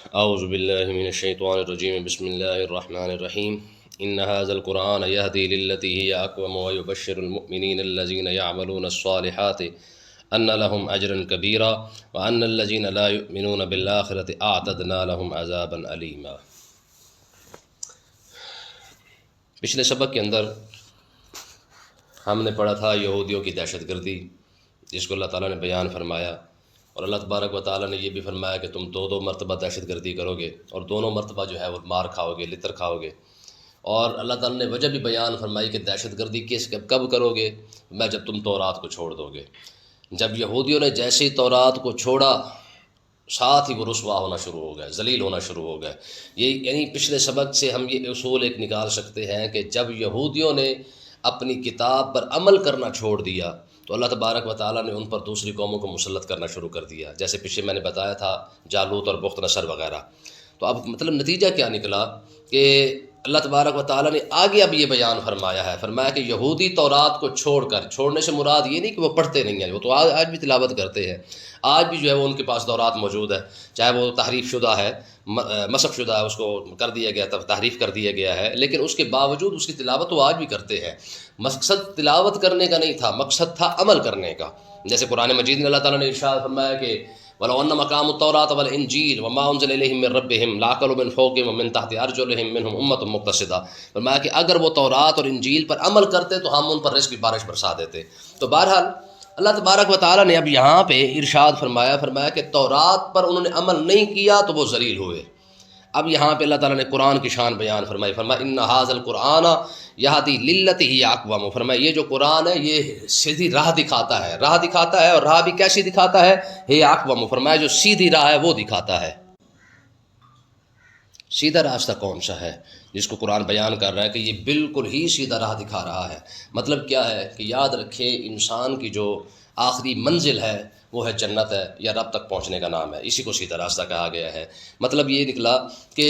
اعوذ باللہ من الشیطان الرجیم بسم اللہ الرحمن الرحیم ان هذا القرآن يهدي للتي هي اقوم ويبشر المؤمنين الذين يعملون الصالحات ان لهم اجرا كبيرا وان الذين لا يؤمنون بالآخرة اعتدنا لهم عذابا أليما۔ پچھلے سبق کے اندر ہم نے پڑھا تھا یہودیوں کی دہشت گردی، جس کو اللہ تعالیٰ نے بیان فرمایا، اور اللہ تبارک و تعالیٰ نے یہ بھی فرمایا کہ تم دو مرتبہ دہشت گردی کرو گے اور دونوں مرتبہ جو ہے وہ مار کھاؤ گے، لطر کھاؤ گے۔ اور اللہ تعالیٰ نے وجہ بھی بیان فرمائی کہ دہشت گردی کب کرو گے؟ میں جب تم تورات کو چھوڑ دو گے۔ جب یہودیوں نے جیسے ہی تورات کو چھوڑا، ساتھ ہی وہ رسوا ہونا شروع ہو گئے، ذلیل ہونا شروع ہو گئے۔ یعنی پچھلے سبق سے ہم یہ اصول ایک نکال سکتے ہیں کہ جب یہودیوں نے اپنی کتاب پر عمل کرنا چھوڑ دیا تو اللہ تبارک و تعالیٰ نے ان پر دوسری قوموں کو مسلط کرنا شروع کر دیا، جیسے پیچھے میں نے بتایا تھا جالوت اور بخت نصر وغیرہ۔ تو اب مطلب نتیجہ کیا نکلا کہ اللہ تبارک و تعالیٰ نے آگے اب یہ بیان فرمایا کہ یہودی تورات کو چھوڑنے سے مراد یہ نہیں کہ وہ پڑھتے نہیں ہیں، وہ تو آج بھی تلاوت کرتے ہیں، آج بھی جو ہے وہ ان کے پاس تورات موجود ہے، چاہے وہ تحریف شدہ ہے، مسخ شدہ ہے، اس کو کر دیا گیا، تحریف کر دیا گیا ہے، لیکن اس کے باوجود اس کی تلاوت وہ آج بھی کرتے ہیں۔ مقصد تلاوت کرنے کا نہیں تھا، مقصد تھا عمل کرنے کا۔ جیسے قرآن مجید میں اللہ تعالیٰ نے ارشاد فرمایا کہ وَلَوْ أَنَّ مَقَامُ التَّوْرَاةَ وَالْإِنْجِيلَ وَمَا أُنزِلَ إِلَيْهِم مِّن رَّبِّهِمْ لَأَكَلُوا مِن فَوْقِهِم وَمِن تَحْتِ أَرْجُلِهِم مِّنْهُمْ أُمَّةٌ مُّقْتَصِدَةٌ۔ فرمایا کہ اگر وہ تورات اور انجیل پر عمل کرتے تو ہم ان پر رزق کی بارش برسا دیتے۔ تو بہرحال اللہ تبارک و تعالیٰ نے اب یہاں پہ ارشاد فرمایا کہ تورات پر انہوں نے عمل نہیں کیا تو وہ ذلیل ہوئے۔ اب یہاں پہ اللہ تعالیٰ نے قرآن کی شان بیان فرمایا ان ھذا القرآن یہدی للتی ہی اقوم۔ فرمایا یہ جو قرآن ہے یہ سیدھی راہ دکھاتا ہے، اور راہ بھی کیسی دکھاتا ہے؟ ہی اقوم، فرمایا جو سیدھی راہ ہے وہ دکھاتا ہے۔ سیدھا راستہ کون سا ہے جس کو قرآن بیان کر رہا ہے کہ یہ بالکل ہی سیدھا راہ دکھا رہا ہے؟ مطلب کیا ہے کہ یاد رکھیں انسان کی جو آخری منزل ہے وہ ہے جنت ہے، یا رب تک پہنچنے کا نام ہے، اسی کو سیدھا راستہ کہا گیا ہے۔ مطلب یہ نکلا کہ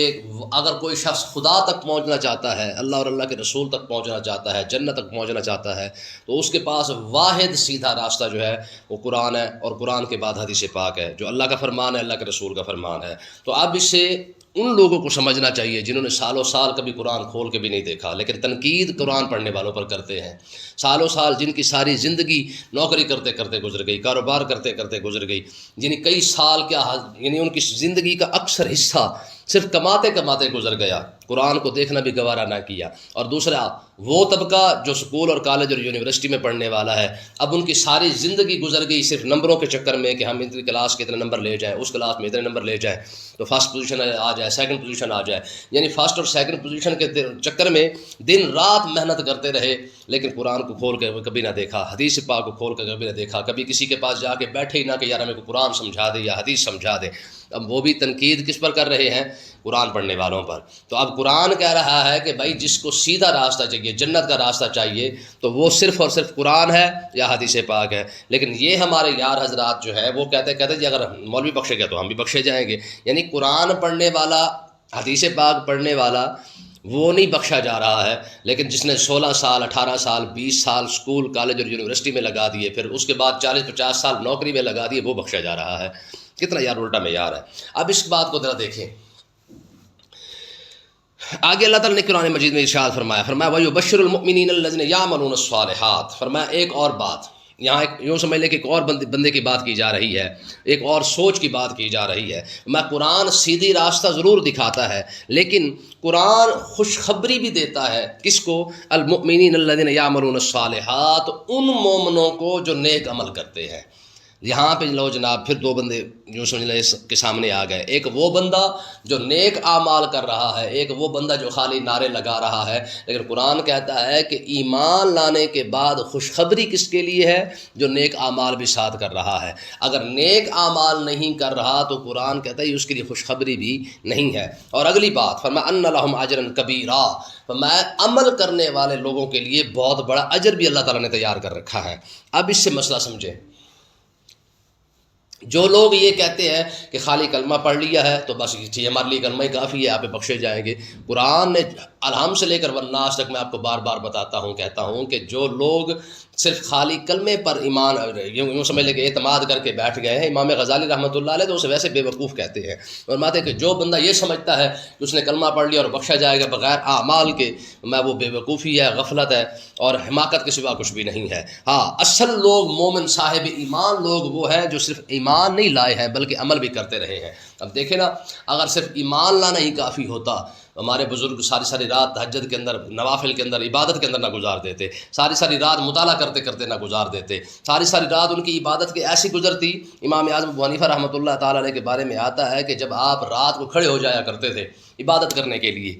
اگر کوئی شخص خدا تک پہنچنا چاہتا ہے، اللہ اور اللہ کے رسول تک پہنچنا چاہتا ہے، جنت تک پہنچنا چاہتا ہے، تو اس کے پاس واحد سیدھا راستہ جو ہے وہ قرآن ہے، اور قرآن کے بعد حدیث پاک ہے، جو اللہ کا فرمان ہے، اللہ کے رسول کا فرمان ہے۔ تو اب اس سے ان لوگوں کو سمجھنا چاہیے جنہوں نے سالوں سال کبھی قرآن کھول کے بھی نہیں دیکھا، لیکن تنقید قرآن پڑھنے والوں پر کرتے ہیں، سالوں سال جن کی ساری زندگی نوکری کرتے کرتے گزر گئی، کاروبار کرتے کرتے گزر گئی، یعنی کئی سال یعنی ان کی زندگی کا اکثر حصہ صرف کماتے کماتے گزر گیا، قرآن کو دیکھنا بھی گوارا نہ کیا۔ اور دوسرا وہ طبقہ جو سکول اور کالج اور یونیورسٹی میں پڑھنے والا ہے، اب ان کی ساری زندگی گزر گئی صرف نمبروں کے چکر میں کہ ہم اتنی کلاس کے اتنے نمبر لے جائیں، اس کلاس میں اتنے نمبر لے جائیں تو فرسٹ پوزیشن آ جائے، سیکنڈ پوزیشن آ جائے، یعنی فرسٹ اور سیکنڈ پوزیشن کے چکر میں دن رات محنت کرتے رہے، لیکن قرآن کو کھول کے کبھی نہ دیکھا، حدیث پاک کو کھول کے کبھی نہ دیکھا، کبھی کسی کے پاس جا کے بیٹھے ہی نہ کہ یار ہمیں کو قرآن سمجھا دے یا حدیث سمجھا دے۔ اب وہ بھی تنقید کس پر کر رہے ہیں؟ قرآن پڑھنے والوں پر۔ تو اب قرآن کہہ رہا ہے کہ بھائی جس کو سیدھا راستہ چاہیے، جنت کا راستہ چاہیے، تو وہ صرف اور صرف قرآن ہے یا حدیث پاک ہے۔ لیکن یہ ہمارے یار حضرات جو ہے وہ کہتے جی اگر مولوی بخشے گیا تو ہم بھی بخشے جائیں گے، یعنی قرآن پڑھنے والا، حدیث پاک پڑھنے والا وہ نہیں بخشا جا رہا ہے، لیکن جس نے 16 سال 18 سال 20 سال سکول کالج اور یونیورسٹی میں لگا دیے، پھر اس کے بعد 40-50 سال نوکری میں لگا دیے، وہ بخشا جا رہا ہے۔ کتنا یار الٹا معیار ہے۔ اب اس بات کو ذرا دیکھیں، آگے اللہ تعالیٰ نے قرآن مجید میں ارشاد فرمایا وَيُبَشِّرُ الْمُؤْمِنِينَ الَّذِينَ يَعْمَلُونَ الصَّالِحَاتِ۔ فرمایا ایک اور بات، یہاں یوں سمجھ لے کہ ایک اور بندے کی بات کی جا رہی ہے، ایک اور سوچ کی بات کی جا رہی ہے۔ قرآن سیدھی راستہ ضرور دکھاتا ہے، لیکن قرآن خوشخبری بھی دیتا ہے کس کو؟ المؤمنین الذین یعملون الصالحات، ان مومنوں کو جو نیک عمل کرتے ہیں۔ یہاں پہ لو جناب پھر دو بندے یوں سمجھ لیں اس کے سامنے آ گئے، ایک وہ بندہ جو نیک اعمال کر رہا ہے، ایک وہ بندہ جو خالی نعرے لگا رہا ہے۔ لیکن قرآن کہتا ہے کہ ایمان لانے کے بعد خوشخبری کس کے لیے ہے؟ جو نیک اعمال بھی ساتھ کر رہا ہے۔ اگر نیک اعمال نہیں کر رہا تو قرآن کہتا ہے اس کے لیے خوشخبری بھی نہیں ہے۔ اور اگلی بات فرمایا ان لہم اجرا کبیرا، فرمایا عمل کرنے والے لوگوں کے لیے بہت بڑا اجر بھی اللہ تعالیٰ نے تیار کر رکھا ہے۔ اب اس سے مسئلہ سمجھیں، جو لوگ یہ کہتے ہیں کہ خالی کلمہ پڑھ لیا ہے تو بس یہ ہمارے لیے کلمہ ہی کافی ہے، آپ بخشے جائیں گے، قرآن نے الحم سے لے کر والناس تک میں آپ کو بار بار بتاتا ہوں، کہتا ہوں کہ جو لوگ صرف خالی کلمے پر ایمان یوں سمجھ لے کہ اعتماد کر کے بیٹھ گئے ہیں، امام غزالی رحمۃ اللہ علیہ تو اسے ویسے بے وقوف کہتے ہیں، اور ماتے کہ جو بندہ یہ سمجھتا ہے کہ اس نے کلمہ پڑھ لیا اور بخشا جائے گا بغیر اعمال کے، میں وہ بے وقوفی ہے، غفلت ہے اور حماقت کے سوا کچھ بھی نہیں ہے۔ ہاں، اصل لوگ مومن صاحب ایمان لوگ وہ ہیں جو صرف ایمان نہیں لائے ہیں بلکہ عمل بھی کرتے رہے ہیں۔ اب دیکھیں نا، اگر صرف ایمان لانا ہی کافی ہوتا، ہمارے بزرگ ساری رات تہجد کے اندر، نوافل کے اندر، عبادت کے اندر نہ گزار دیتے، ساری رات مطالعہ کرتے کرتے نہ گزار دیتے، ساری رات ان کی عبادت کی ایسی گزرتی۔ امام اعظم ابو حنیفہ رحمۃ اللہ تعالیٰ علیہ کے بارے میں آتا ہے کہ جب آپ رات کو کھڑے ہو جایا کرتے تھے عبادت کرنے کے لیے،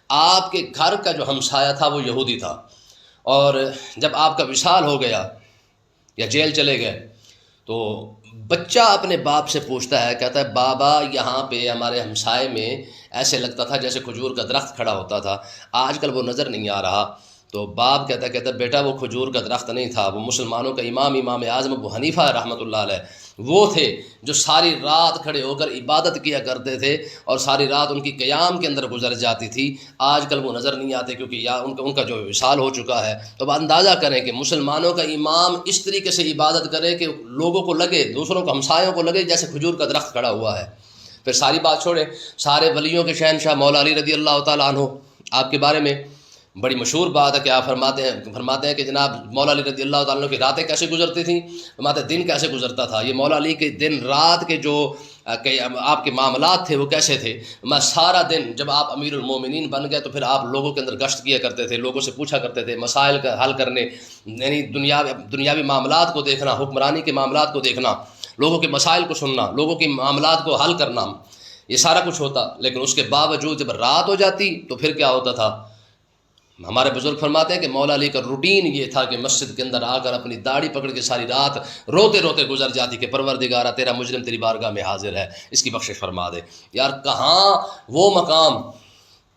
آپ کے گھر کا جو ہمسایہ تھا وہ یہودی تھا، اور جب آپ کا وصال ہو گیا یا جیل چلے گئے تو بچہ اپنے باپ سے پوچھتا ہے، کہتا ہے بابا یہاں پہ ہمارے ہمسائے میں ایسے لگتا تھا جیسے کھجور کا درخت کھڑا ہوتا تھا، آج کل وہ نظر نہیں آ رہا۔ تو باپ کہتا ہے بیٹا وہ کھجور کا درخت نہیں تھا، وہ مسلمانوں کا امام اعظم ابو حنیفہ رحمۃ اللہ علیہ وہ تھے جو ساری رات کھڑے ہو کر عبادت کیا کرتے تھے اور ساری رات ان کی قیام کے اندر گزر جاتی تھی، آج کل وہ نظر نہیں آتے کیونکہ یا ان کا جو وصال ہو چکا ہے۔ تو اب اندازہ کریں کہ مسلمانوں کا امام اس طریقے سے عبادت کرے کہ لوگوں کو لگے، دوسروں کو ہمسایوں کو لگے جیسے کھجور کا درخت کھڑا ہوا ہے۔ پھر ساری بات چھوڑیں، سارے ولیوں کے شہنشاہ مولا علی رضی اللہ تعالیٰ عنہ، آپ کے بارے میں بڑی مشہور بات ہے کہ آپ فرماتے ہیں کہ جناب مولا علی رضی اللہ تعالیٰ عنہ کی راتیں کیسے گزرتی تھیں، فرماتے دن کیسے گزرتا تھا۔ یہ مولا علی کے دن رات کے جو آپ کے معاملات تھے وہ کیسے تھے۔ میں سارا دن، جب آپ امیر المومنین بن گئے تو پھر آپ لوگوں کے اندر گشت کیا کرتے تھے، لوگوں سے پوچھا کرتے تھے، مسائل کا حل کرنے، یعنی دنیاوی معاملات کو دیکھنا، حکمرانی کے معاملات کو دیکھنا، لوگوں کے مسائل کو سننا، لوگوں کے معاملات کو حل کرنا، یہ سارا کچھ ہوتا۔ لیکن اس کے باوجود جب رات ہو جاتی تو پھر کیا ہوتا تھا؟ ہمارے بزرگ فرماتے ہیں کہ مولا علی کا روٹین یہ تھا کہ مسجد کے اندر آ کر اپنی داڑھی پکڑ کے ساری رات روتے روتے گزر جاتی کہ پروردگارہ تیرا مجرم تیری بارگاہ میں حاضر ہے، اس کی بخشش فرما دے۔ یار کہاں وہ مقام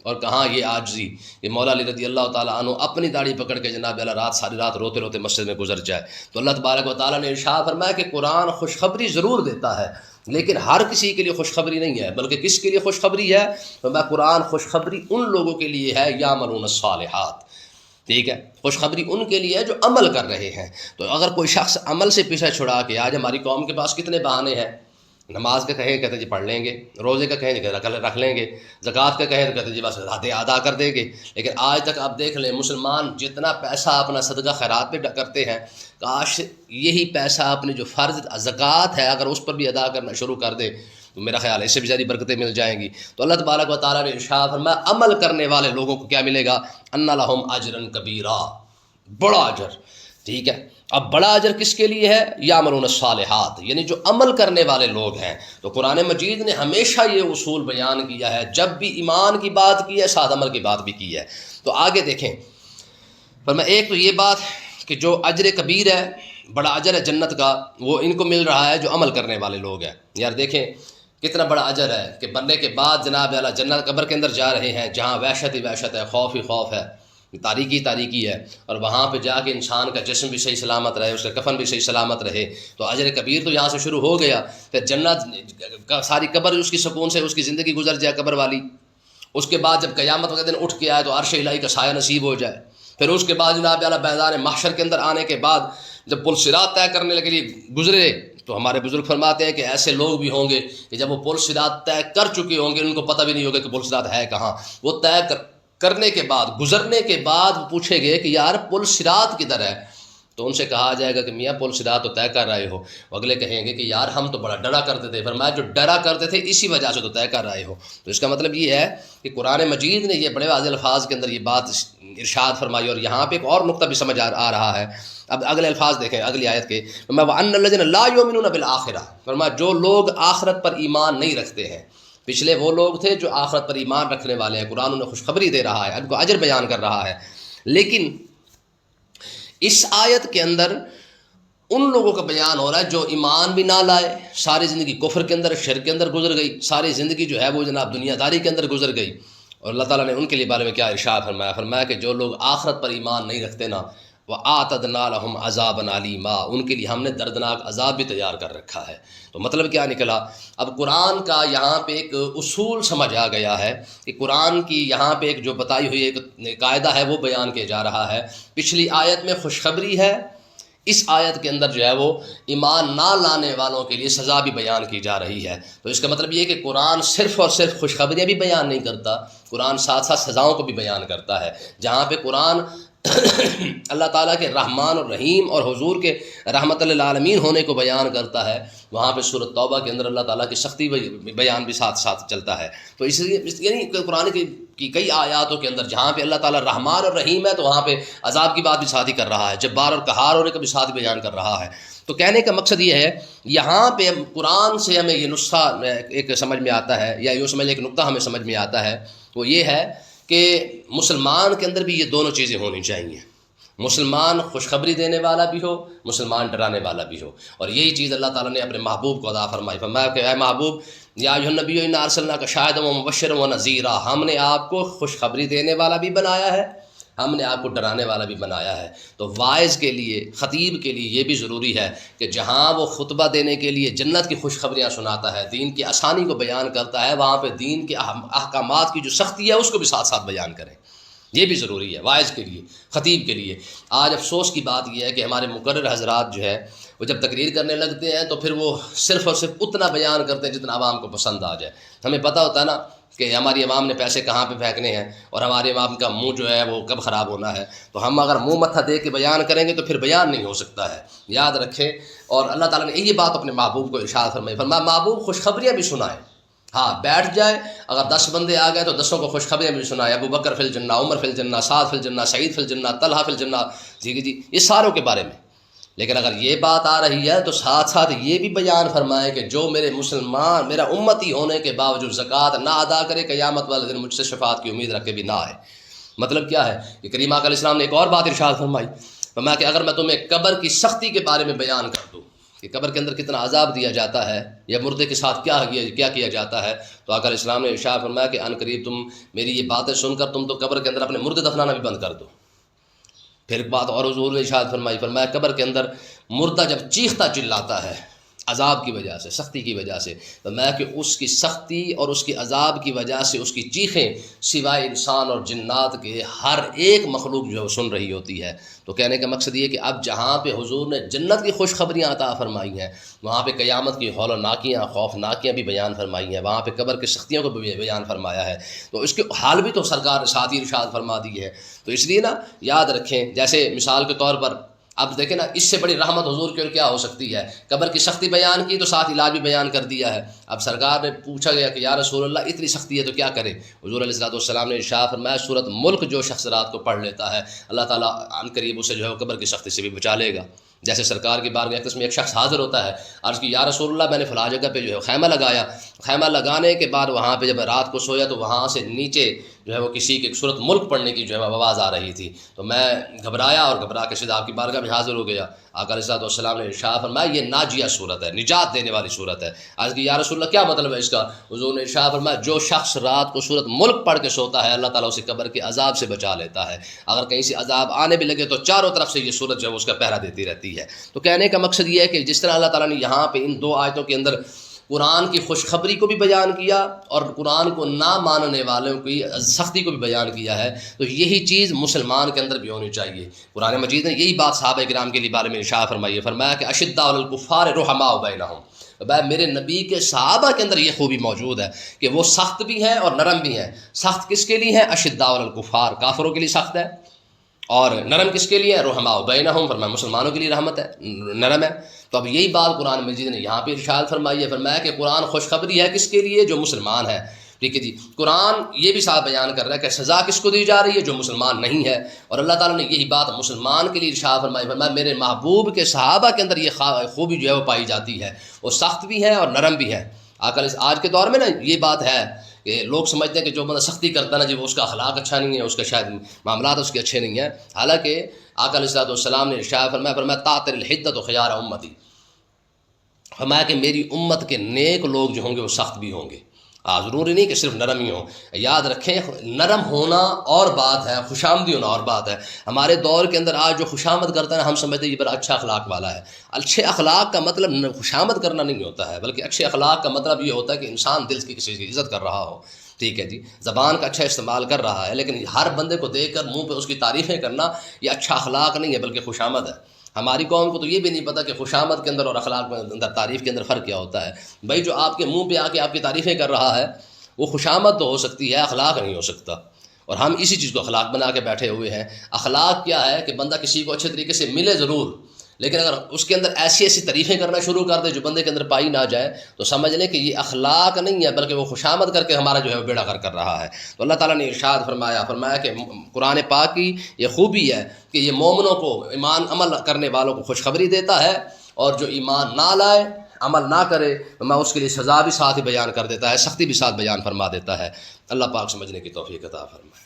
اور کہاں یہ عاجزی کہ مولا علی رضی اللہ تعالیٰ عنہ اپنی داڑھی پکڑ کے جناب اللہ ساری رات روتے روتے مسجد میں گزر جائے۔ تو اللہ تبارک و تعالیٰ نے ارشاد فرمایا کہ قرآن خوشخبری ضرور دیتا ہے لیکن ہر کسی کے لیے خوشخبری نہیں ہے، بلکہ کس کے لیے خوشخبری ہے؟ فرمایا قرآن خوشخبری ان لوگوں کے لیے ہے یعملون الصالحات، ٹھیک ہے، خوشخبری ان کے لیے ہے جو عمل کر رہے ہیں۔ تو اگر کوئی شخص عمل سے پیچھے چھڑا کے، آج ہماری قوم کے پاس کتنے بہانے ہیں، نماز کا کہیں کہتے جی پڑھ لیں گے، روزے کا کہیں رکھ لیں گے، زکوٰۃ کا کہیں تو کہتے جی بس ادا کر دیں گے۔ لیکن آج تک آپ دیکھ لیں مسلمان جتنا پیسہ اپنا صدقہ خیرات پہ کرتے ہیں، کاش یہی پیسہ اپنی جو فرض زکوٰۃ ہے اگر اس پر بھی ادا کرنا شروع کر دے تو میرا خیال ہے اس سے بھی زیادہ برکتیں مل جائیں گی۔ تو اللہ تبارک و تعالیٰ نے ارشاد فرمایا عمل کرنے والے لوگوں کو کیا ملے گا؟ ان لہم اجرا کبیرا، بڑا اجر، ٹھیک ہے۔ اب بڑا اجر کس کے لیے ہے؟ یعملون الصالحات، یعنی جو عمل کرنے والے لوگ ہیں۔ تو قرآن مجید نے ہمیشہ یہ اصول بیان کیا ہے، جب بھی ایمان کی بات کی ہے ساتھ عمل کی بات بھی کی ہے۔ تو آگے دیکھیں، فرمایا ایک تو یہ بات کہ جو اجر کبیر ہے، بڑا اجر ہے جنت کا، وہ ان کو مل رہا ہے جو عمل کرنے والے لوگ ہیں۔ یار دیکھیں کتنا بڑا اجر ہے کہ مرنے کے بعد جناب اعلیٰ جنت قبر کے اندر جا رہے ہیں جہاں وحشت ہی وحشت ہے، خوف ہی خوف ہے، تاریکی ہے، اور وہاں پہ جا کے انسان کا جسم بھی صحیح سلامت رہے، اس کا کفن بھی صحیح سلامت رہے۔ تو اجر کبیر تو یہاں سے شروع ہو گیا۔ پھر جنت ساری قبر اس کی سکون سے اس کی زندگی گزر جائے قبر والی، اس کے بعد جب قیامت کا دن اٹھ کے آئے تو عرش الہی کا سایہ نصیب ہو جائے۔ پھر اس کے بعد جناب اعلیٰ میدان محشر کے اندر آنے کے بعد جب پل صراط طے کرنے کے لیے گزرے تو ہمارے بزرگ فرماتے ہیں کہ ایسے لوگ بھی ہوں گے کہ جب وہ پل صراط طے کر چکے ہوں گے ان کو پتہ بھی نہیں ہوگا کہ پل صراط ہے کہاں۔ وہ طے کرنے کے بعد، گزرنے کے بعد پوچھے گئے کہ یار پل صراط کدھر ہے؟ تو ان سے کہا جائے گا کہ میاں پل صراط تو طے کر رہے ہو۔ اگلے کہیں گے کہ یار ہم تو بڑا ڈرا کرتے تھے۔ فرمایا جو ڈرا کرتے تھے اسی وجہ سے تو طے کر رہے ہو۔ تو اس کا مطلب یہ ہے کہ قرآن مجید نے یہ بڑے واضح الفاظ کے اندر یہ بات ارشاد فرمائی، اور یہاں پہ ایک اور نقطہ بھی سمجھ آ رہا ہے۔ اب اگلے الفاظ دیکھیں اگلی آیت کے، وَأَنَّ الَّذِينَ لَا يُؤْمِنُونَ بِالْآخِرَةِ، فرمایا جو لوگ آخرت پر ایمان نہیں رکھتے ہیں۔ پچھلے وہ لوگ تھے جو آخرت پر ایمان رکھنے والے ہیں، قرآن انہیں خوشخبری دے رہا ہے، ان کو اجر بیان کر رہا ہے۔ لیکن اس آیت کے اندر ان لوگوں کا بیان ہو رہا ہے جو ایمان بھی نہ لائے، ساری زندگی کفر کے اندر، شرک کے اندر گزر گئی، ساری زندگی جو ہے وہ جناب دنیا داری کے اندر گزر گئی۔ اور اللہ تعالیٰ نے ان کے لیے بارے میں کیا ارشاد فرمایا؟ فرمایا کہ جو لوگ آخرت پر ایمان نہیں رکھتے نا، وَآتَدْنَا لَهُمْ عَذَابًا عَلِيمًا، ان کے لیے ہم نے دردناک عذاب بھی تیار کر رکھا ہے۔ تو مطلب کیا نکلا؟ اب قرآن کا یہاں پہ ایک اصول سمجھ آ گیا ہے کہ قرآن کی یہاں پہ ایک جو بتائی ہوئی ایک قاعدہ ہے وہ بیان کیا جا رہا ہے۔ پچھلی آیت میں خوشخبری ہے، اس آیت کے اندر جو ہے وہ ایمان نہ لانے والوں کے لیے سزا بھی بیان کی جا رہی ہے۔ تو اس کا مطلب یہ کہ قرآن صرف اور صرف خوشخبریاں بھی بیان نہیں کرتا، قرآن ساتھ ساتھ سزاؤں کو بھی بیان کرتا ہے۔ جہاں پہ قرآن اللہ تعالیٰ کے رحمان اور رحیم اور حضور کے رحمت للعالمین ہونے کو بیان کرتا ہے، وہاں پہ سورۃ توبہ کے اندر اللہ تعالیٰ کی سختی بیان بھی ساتھ ساتھ چلتا ہے۔ تو اس لیے یعنی قرآن کی کئی آیاتوں کے اندر جہاں پہ اللہ تعالیٰ رحمان اور رحیم ہے تو وہاں پہ عذاب کی بات بھی ساتھ ہی کر رہا ہے، جبار اور قہار ہونے کا بھی ساتھ بیان کر رہا ہے۔ تو کہنے کا مقصد یہ ہے، یہاں پہ قرآن سے ہمیں یہ نسخہ ایک سمجھ میں آتا ہے، یا یوں سمجھ لیں ایک نقطہ ہمیں سمجھ میں آتا ہے، وہ یہ ہے کہ مسلمان کے اندر بھی یہ دونوں چیزیں ہونی چاہیے، مسلمان خوشخبری دینے والا بھی ہو، مسلمان ڈرانے والا بھی ہو۔ اور یہی چیز اللہ تعالیٰ نے اپنے محبوب کو عطا فرمائی، فرمایا کہ اے محبوب یا ایھا النبی انا ارسلناک شاہدا ومبشرا ونذیرا، ہم نے آپ کو خوشخبری دینے والا بھی بنایا ہے، ہم نے آپ کو ڈرانے والا بھی بنایا ہے۔ تو واعظ کے لیے، خطیب کے لیے یہ بھی ضروری ہے کہ جہاں وہ خطبہ دینے کے لیے جنت کی خوشخبریاں سناتا ہے، دین کی آسانی کو بیان کرتا ہے، وہاں پہ دین کے احکامات کی جو سختی ہے اس کو بھی ساتھ ساتھ بیان کریں، یہ بھی ضروری ہے واعظ کے لیے، خطیب کے لیے۔ آج افسوس کی بات یہ ہے کہ ہمارے مقرر حضرات جو ہے وہ جب تقریر کرنے لگتے ہیں تو پھر وہ صرف اور صرف اتنا بیان کرتے ہیں جتنا عوام کو پسند آ جائے۔ ہمیں پتہ ہوتا ہے نا کہ ہماری عوام نے پیسے کہاں پہ پھینکنے ہیں اور ہماری عوام کا منہ جو ہے وہ کب خراب ہونا ہے، تو ہم اگر منہ متھا دے کے بیان کریں گے تو پھر بیان نہیں ہو سکتا ہے، یاد رکھیں۔ اور اللہ تعالیٰ نے یہ بات اپنے محبوب کو ارشاد فرمائی، فرمایا محبوب خوشخبریاں بھی سنائیں، ہاں بیٹھ جائے، اگر 10 بندے آ گئے تو 10 کو خوشخبریاں بھی سنائے، ابو بکر فی الجنہ، عمر فی الجنہ، سعد فی الجنہ، سعید فی الجنہ، طلحہ فی الجنہ، جی یہ ساروں کے بارے میں۔ لیکن اگر یہ بات آ رہی ہے تو ساتھ ساتھ یہ بھی بیان فرمائے کہ جو میرے مسلمان، میرا امتی ہونے کے باوجود زکوٰۃ نہ ادا کرے، قیامت والے دن مجھ سے شفاعت کی امید رکھ کے بھی نہ آئے۔ مطلب کیا ہے کہ کریم آقا علیہ السلام نے ایک اور بات ارشاد فرمائی، فرمایا کہ اگر میں تمہیں قبر کی سختی کے بارے میں بیان کر دوں کہ قبر کے اندر کتنا عذاب دیا جاتا ہے یا مردے کے ساتھ کیا کیا جاتا ہے، تو آقا علیہ السلام نے ارشاد فرمایا کہ ان قریب تم میری یہ باتیں سن کر تم تو قبر کے اندر اپنے مردے دفنانا بھی بند کر دو۔ پھر ایک بات اور حضور نے ارشاد فرمائی، فرمایا قبر کے اندر مردہ جب چیختا چلاتا ہے عذاب کی وجہ سے، سختی کی وجہ سے، تو میں کہ اس کی سختی اور اس کی عذاب کی وجہ سے اس کی چیخیں سوائے انسان اور جنات کے ہر ایک مخلوق جو ہے وہ سن رہی ہوتی ہے۔ تو کہنے کا مقصد یہ کہ اب جہاں پہ حضور نے جنت کی خوشخبریاں عطا فرمائی ہیں، وہاں پہ قیامت کی ہولناکیاں، خوفناکیاں بھی بیان فرمائی ہیں، وہاں پہ قبر کی سختیوں کو بھی بیان فرمایا ہے، تو اس کے حال بھی تو سرکار نے ساتھ ہی ارشاد فرما دی ہے۔ تو اس لیے نا یاد رکھیں، جیسے مثال کے طور پر اب دیکھیں نا، اس سے بڑی رحمت حضور کی اور کیا ہو سکتی ہے؟ قبر کی سختی بیان کی تو ساتھ علاج بھی بیان کر دیا ہے۔ اب سرکار نے پوچھا گیا کہ یا رسول اللہ اتنی سختی ہے تو کیا کرے؟ حضور علیہ الصلوۃ والسلام نے ارشاد فرمایا سورۃ ملک جو شخص رات کو پڑھ لیتا ہے، اللہ تعالیٰ عن قریب اسے جو ہے قبر کی سختی سے بھی بچا لے گا۔ جیسے سرکار کی بارگاہ اقدس میں ایک شخص حاضر ہوتا ہے، عرض کی یا رسول اللہ میں نے فلاں جگہ پہ جو ہے خیمہ لگایا، خیمہ لگانے کے بعد وہاں پہ جب رات کو سویا تو وہاں سے نیچے جو ہے وہ کسی کے سورۃ ملک پڑھنے کی جو ہے آواز آ رہی تھی، تو میں گھبرایا اور گھبرا کے سیدھا آپ کی بارگاہ میں حاضر ہو گیا۔ آقا علیہ الصلوۃ والسلام نے ارشاد فرمایا یہ ناجیہ صورت ہے، نجات دینے والی صورت ہے۔ عرض کی یا رسول اللہ کیا مطلب ہے اس کا؟ حضور نے ارشاد فرمایا جو شخص رات کو سورۃ ملک پڑھ کے سوتا ہے اللہ تعالیٰ اسے قبر کے عذاب سے بچا لیتا ہے، اگر کہیں سے عذاب آنے بھی لگے تو چاروں طرف سے یہ صورت جو ہے اس کا پہرا دیتی رہتی ہے۔ تو کہنے کا مقصد یہ ہے کہ جس طرح اللہ تعالیٰ نے یہاں پہ ان 2 آیتوں کے اندر قرآن کی خوشخبری کو بھی بیان کیا اور قرآن کو نہ ماننے والوں کی سختی کو بھی بیان کیا ہے، تو یہی چیز مسلمان کے اندر بھی ہونی چاہیے۔ قرآن مجید نے یہی بات صحابہ کرام کے لیے بارے میں ارشاد فرمائی ہے، فرمایا کہ اشداء علی الکفار رحماء بینہم، میرے نبی کے صحابہ کے اندر یہ خوبی موجود ہے کہ وہ سخت بھی ہیں اور نرم بھی ہیں۔ سخت کس کے لیے ہے؟ اشداء علی الکفار، کافروں کے لیے سخت ہے، اور نرم کس کے لیے ہے؟ رحماء بینہم، فرمایا مسلمانوں کے لیے رحمت ہے، نرم ہے۔ تو اب یہی بات قرآن مجید نے یہاں پہ ارشاد فرمائی ہے، فرمایا کہ قرآن خوشخبری ہے کس کے لیے؟ جو مسلمان ہے۔ ٹھیک ہے جی، قرآن یہ بھی صاحب بیان کر رہا ہے کہ سزا کس کو دی جا رہی ہے؟ جو مسلمان نہیں ہے، اور اللہ تعالیٰ نے یہی بات مسلمان کے لیے ارشاد فرمائی، فرمایا میرے محبوب کے صحابہ کے اندر یہ خوبی جو ہے وہ پائی جاتی ہے، وہ سخت بھی ہے اور نرم بھی ہے۔ آج کے دور میں نا یہ بات ہے کہ لوگ سمجھتے ہیں کہ جو بندہ سختی کرتا ہے نا جی وہ اس کا اخلاق اچھا نہیں ہے، اس کا شاید معاملات اس کے اچھے نہیں ہیں، حالانکہ آقا علیہ السلام نے ارشاد فرمایا تعطر الحدۃ خیار امتی، فرمایا کہ میری امت کے نیک لوگ جو ہوں گے وہ سخت بھی ہوں گے۔ ضروری نہیں کہ صرف نرم ہی ہو. یاد رکھیں نرم ہونا اور بات ہے، خوش آمدی ہونا اور بات ہے. ہمارے دور کے اندر آج جو خوش آمد کرتا ہے ہم سمجھتے ہیں یہ بڑا اچھا اخلاق والا ہے. اچھے اخلاق کا مطلب خوش آمد کرنا نہیں ہوتا ہے، بلکہ اچھے اخلاق کا مطلب یہ ہوتا ہے کہ انسان دل کی کسی کی عزت کر رہا ہو. ٹھیک ہے جی، زبان کا اچھا استعمال کر رہا ہے، لیکن ہر بندے کو دیکھ کر منہ پہ اس کی تعریفیں کرنا یہ اچھا اخلاق نہیں ہے بلکہ خوش آمد ہے. ہماری قوم کو تو یہ بھی نہیں پتہ کہ خوش آمد کے اندر اور اخلاق کے اندر، تعریف کے اندر فرق کیا ہوتا ہے. بھائی جو آپ کے منہ پہ آ کے آپ کی تعریفیں کر رہا ہے وہ خوش آمد تو ہو سکتی ہے، اخلاق نہیں ہو سکتا. اور ہم اسی چیز کو اخلاق بنا کے بیٹھے ہوئے ہیں. اخلاق کیا ہے کہ بندہ کسی کو اچھے طریقے سے ملے ضرور، لیکن اگر اس کے اندر ایسی ایسی تعریفیں کرنا شروع کر دے جو بندے کے اندر پائی نہ جائے تو سمجھ لیں کہ یہ اخلاق نہیں ہے بلکہ وہ خوشامد کر کے ہمارا جو ہے وہ بیڑا غرق کر رہا ہے. تو اللہ تعالیٰ نے ارشاد فرمایا کہ قرآن پاک کی یہ خوبی ہے کہ یہ مومنوں کو، ایمان عمل کرنے والوں کو خوشخبری دیتا ہے، اور جو ایمان نہ لائے، عمل نہ کرے میں اس کے لیے سزا بھی ساتھ ہی بیان کر دیتا ہے، سختی بھی ساتھ بیان فرما دیتا ہے. اللہ پاک سمجھنے کی توفیق عطا فرمائے.